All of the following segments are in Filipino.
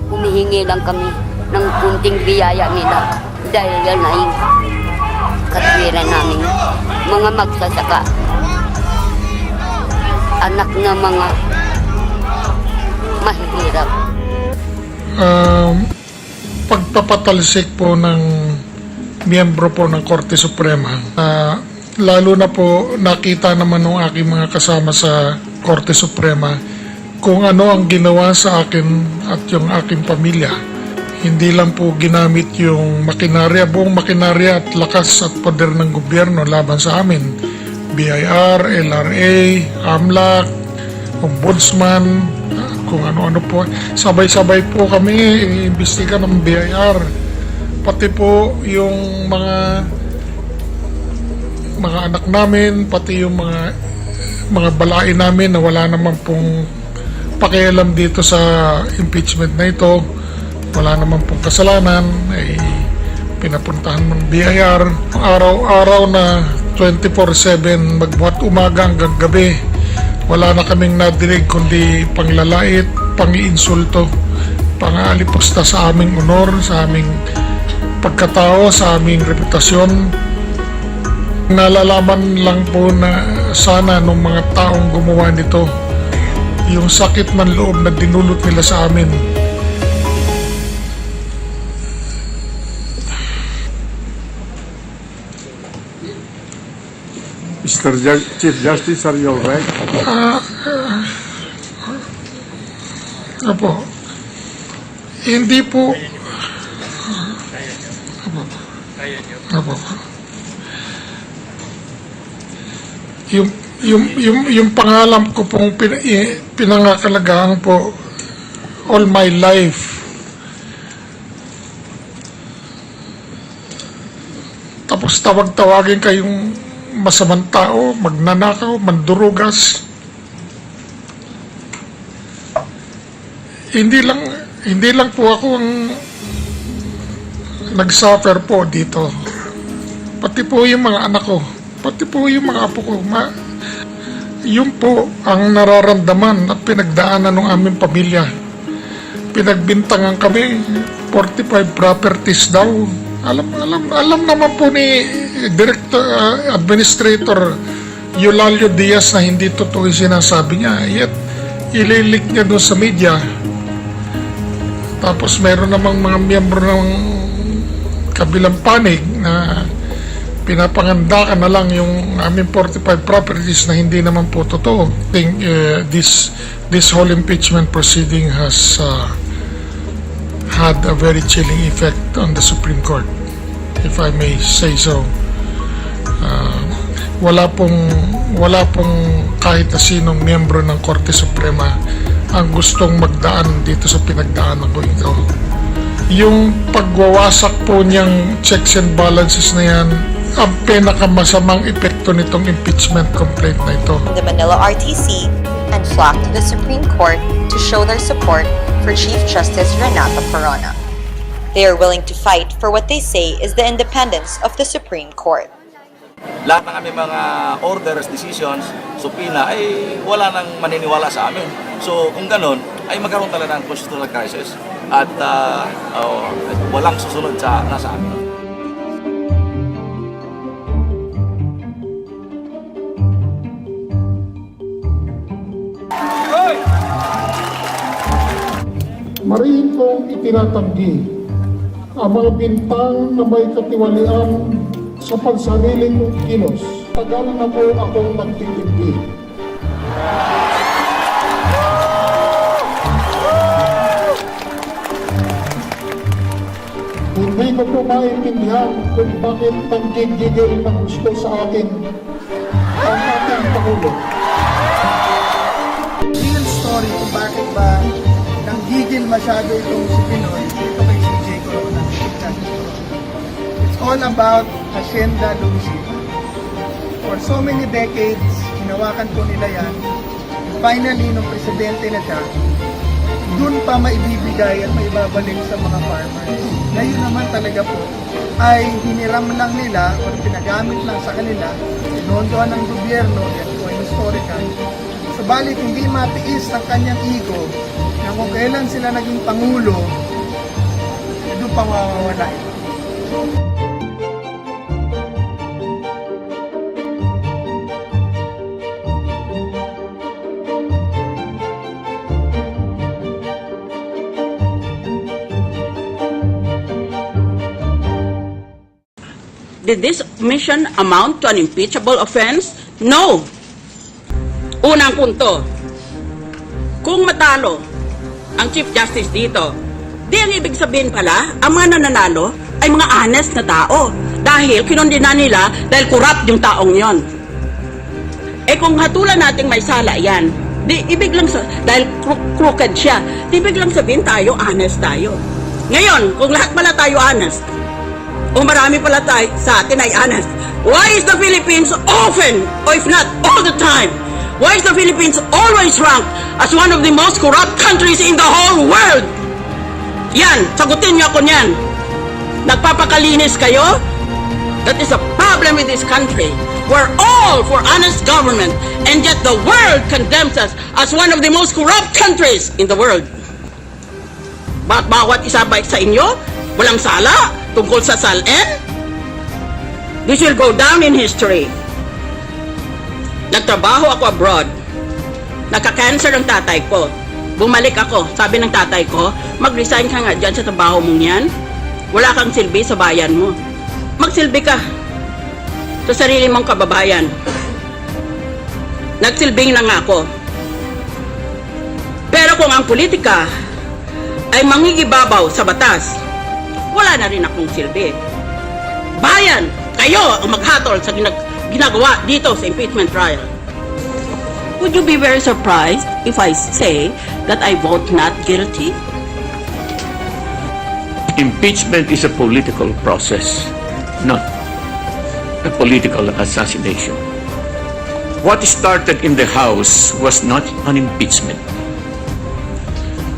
Humihingi lang kami ng kunting biyaya nila dahil yan ay katwiran namin mga magsasaka, anak na mga mahihirap. Pagpapatalsik po ng miyembro po ng Korte Suprema, lalo na po nakita naman ng aking mga kasama sa Korte Suprema kung ano ang ginawa sa akin at yung aking pamilya. Hindi lang po ginamit yung makinarya, buong makinarya at lakas at poder ng gobyerno laban sa amin. BIR, LRA, AMLAC, Ombudsman, kung ano-ano po. Sabay-sabay po kami iimbestiga ng BIR. Pati po yung mga anak namin, pati yung mga balain namin na wala naman pong pakialam dito sa impeachment na ito, wala naman pong kasalanan, ay pinapuntahan ng BIR araw-araw na 24/7 magbuhat umaga hanggang gabi. Wala na kaming nadinig kundi panglalait, pangiinsulto, pang-aalipusta sa aming honor, sa aming pagkatao, sa aming reputasyon. Nalalaman lang po na sana nung mga taong gumawa nito yung sakit man loob na dinulot nila sa amin. Mr. Chief Justice, are you alright? Apo, hindi po. Apo. Yung pangalan ko pong pinangakalagahan po all my life. Tapos tawag-tawagin kayong masamang tao, magnanakaw, mandurugas. Hindi lang po ako ang nagsuffer po dito. Pati po yung mga anak ko, pati po yung mga apo ko. Yun po ang nararamdaman at pinagdaanan ng aming pamilya. Pinagbintangan kami, 45 properties daw. Alam naman po ni Administrator Eulalio Diaz na hindi totoo yung sinasabi niya. Yet, ililik niya doon sa media. Tapos meron namang mga miyembro ng kabilang panig na pinapangandakan na lang yung aming 45 properties na hindi naman po totoo. I think this whole impeachment proceeding has had a very chilling effect on the Supreme Court, if I may say so. Wala pong kahit na sinong miyembro ng Korte Suprema ang gustong magdaan dito sa pinagdaanan ko ito. Yung pagwawasak po niyang checks and balances na yan, ang pinakamasamang epekto nitong impeachment complaint na ito. The Manila RTC and flocked to the Supreme Court to show their support for Chief Justice Renato Corona. They are willing to fight for what they say is the independence of the Supreme Court. Lahat ng aming mga orders, decisions, supina ay wala nang maniniwala sa amin. So kung ganun, ay magkaroon talaga ng constitutional crisis at walang susunod sa nasa amin. Mariin kong itinatanggi ang mga bintang na may katiwalian sa pansariling kong kilos. Tagal na po akong nagtitindi. Hindi ko po maintindihan kung bakit nanggigigil ng gusto sa akin ang ating ang Pangulo. Real story kung bakit ba nanggigil masyado itong si Pinoy dito kay CJ Corona. It's all about Hacienda Loonie. For so many decades, hinawakan po nila yan. Finally, nung presidente na siya, dun pa maibibigay at maibabalik sa mga farmers. Ngayon naman talaga po, ay hiniram lang nila o pinagamit lang sa kanila, inondohan ng gobyerno, yan po ay historical. Subalit, hindi matiis ang kanyang ego na kung kailan sila naging pangulo, doon pa mawawala ito. Did this mission amount to an impeachable offense? No! Unang punto, kung matalo ang Chief Justice dito, di ang ibig sabihin pala, ang mga nananalo ay mga honest na tao. Dahil kinondena nila dahil corrupt yung taong yon. Eh kung hatulan nating may sala yan, di ibig lang dahil crooked siya, di ibig lang sabihin tayo, honest tayo. Ngayon, kung lahat pala tayo honest, o marami pala tayo sa atin ay honest. Why is the Philippines often, or if not all the time, why is the Philippines always ranked as one of the most corrupt countries in the whole world? Yan, sagutin niyo ako niyan. Nagpapakalinis kayo? That is a problem in this country. We're all for honest government, and yet the world condemns us as one of the most corrupt countries in the world. Bawat isa ba sa inyo? Walang sala? Tungkol sa SALN? This will go down in history. Nagtrabaho ako abroad. Nagka-cancer ang tatay ko. Bumalik ako. Sabi ng tatay ko, mag-resign ka nga dyan sa trabaho mong yan. Wala kang silbi sa bayan mo. Magsilbi ka sa sarili mong kababayan. Nagsilbing lang ako. Pero kung ang politika ay mangigibabaw sa batas, wala na rin akong silbi. Bayan, kayo ang maghatol sa ginagawa dito sa impeachment trial. Would you be very surprised if I say that I vote not guilty? Impeachment is a political process, not a political assassination. What started in the House was not an impeachment.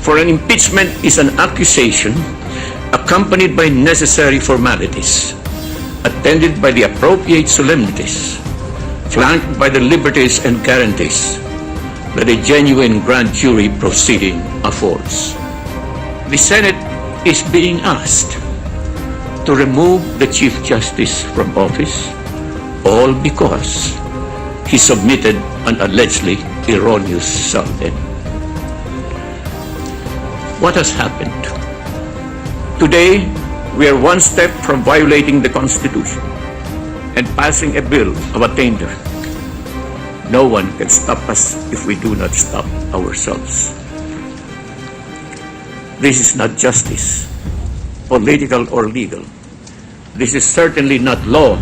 For an impeachment is an accusation accompanied by necessary formalities, attended by the appropriate solemnities, flanked by the liberties and guarantees that a genuine grand jury proceeding affords. The Senate is being asked to remove the Chief Justice from office, all because he submitted an allegedly erroneous SALN. What has happened? Today, we are one step from violating the Constitution and passing a bill of attainder. No one can stop us if we do not stop ourselves. This is not justice, political or legal. This is certainly not law.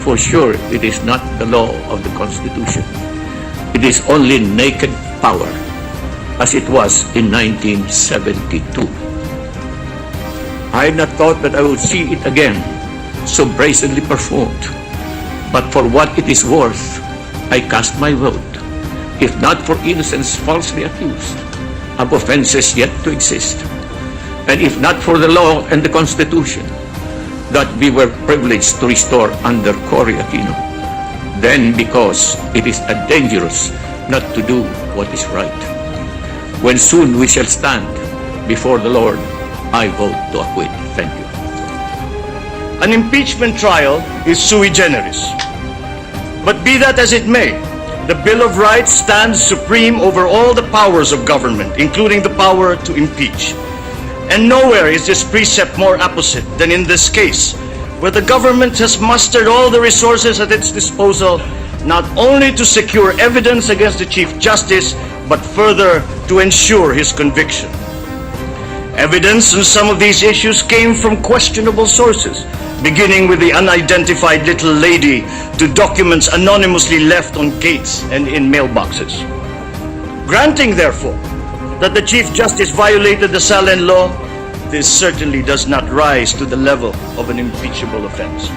For sure, it is not the law of the Constitution. It is only naked power, as it was in 1972. I had not thought that I would see it again, so brazenly performed. But for what it is worth, I cast my vote, if not for innocents falsely accused, of offenses yet to exist, and if not for the law and the Constitution, that we were privileged to restore under Cory Aquino, then because it is dangerous not to do what is right. When soon we shall stand before the Lord, I vote to acquit. Thank you. An impeachment trial is sui generis. But be that as it may, the Bill of Rights stands supreme over all the powers of government, including the power to impeach. And nowhere is this precept more apposite than in this case, where the government has mustered all the resources at its disposal, not only to secure evidence against the Chief Justice, but further to ensure his conviction. Evidence on some of these issues came from questionable sources, beginning with the unidentified little lady to documents anonymously left on gates and in mailboxes. Granting, therefore, that the Chief Justice violated the Salen law, this certainly does not rise to the level of an impeachable offense.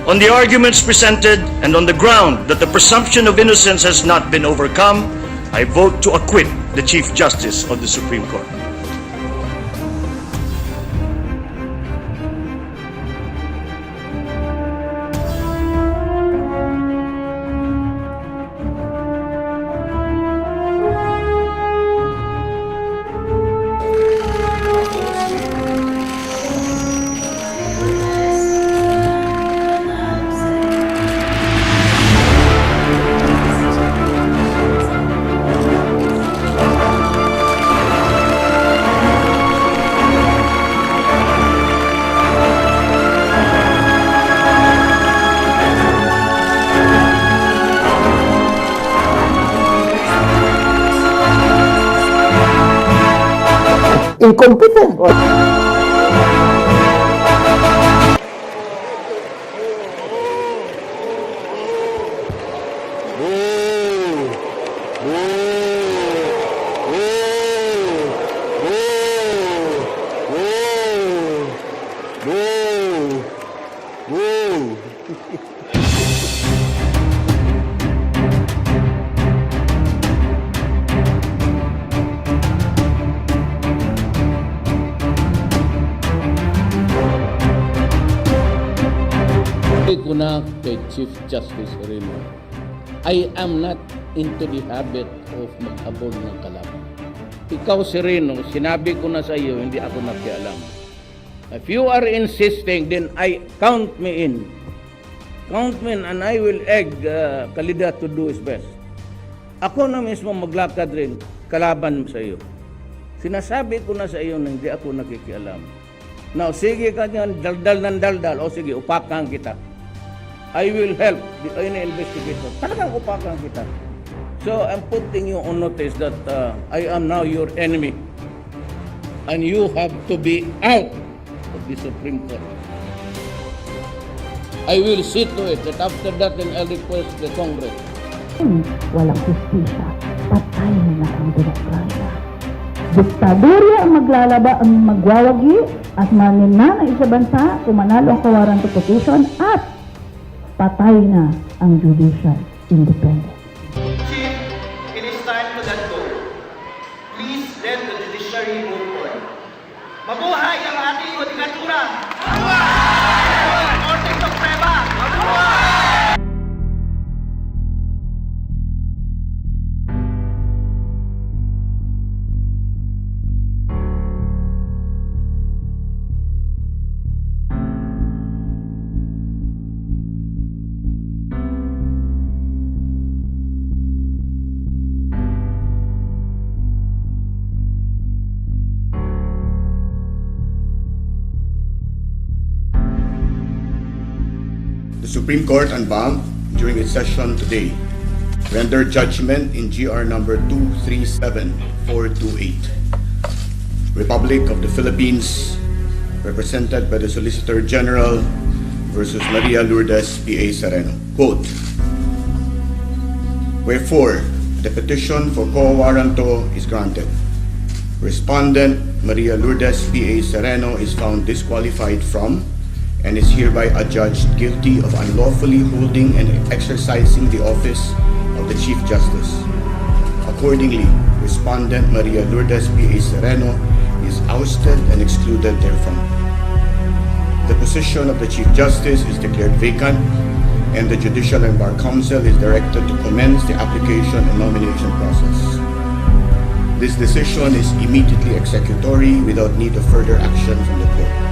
On the arguments presented and on the ground that the presumption of innocence has not been overcome, I vote to acquit the Chief Justice of the Supreme Court. Incompetent. ko na kay Chief Justice Sereno, I am not into the habit of mag-abol ng kalaban. Ikaw, Sereno, sinabi ko na sa iyo, hindi ako nakialam. If you are insisting, then I count me in. Count me in and I will egg Kalida to do his best. Ako na mismo maglakad rin kalaban sa iyo. Sinasabi ko na sa iyo na hindi ako nakikialam. Now, sige ka dyan, daldal ng daldal, o sige, upakan kita. I will help any investigator. Talagang upakan kita. So, I'm putting you on notice that I am now your enemy. And you have to be out of the Supreme Court. I will see to it that after that then I'll request the Congress. Walang hustisya. Patay na ang demokrasya. Diktadurya ang magwawagi at manina ng isa bansa kung manalo ang kawaran to petition at patay na ang judicial independence. Chief, it is time to let go. Please let the judiciary move on. Mabuhay ang ating judikatura! Mabuhay! Korte Suprema! Mabuhay! The Supreme Court unbound during its session today rendered judgment in GR number 237428, Republic of the Philippines, represented by the Solicitor General versus Maria Lourdes P.A. Sereno. Quote, wherefore, the petition for quo warranto is granted. Respondent Maria Lourdes P.A. Sereno is found disqualified from and is hereby adjudged guilty of unlawfully holding and exercising the office of the Chief Justice. Accordingly, Respondent Maria Lourdes P.A. Sereno is ousted and excluded therefrom. The position of the Chief Justice is declared vacant, and the Judicial and Bar Council is directed to commence the application and nomination process. This decision is immediately executory without need of further action from the Court.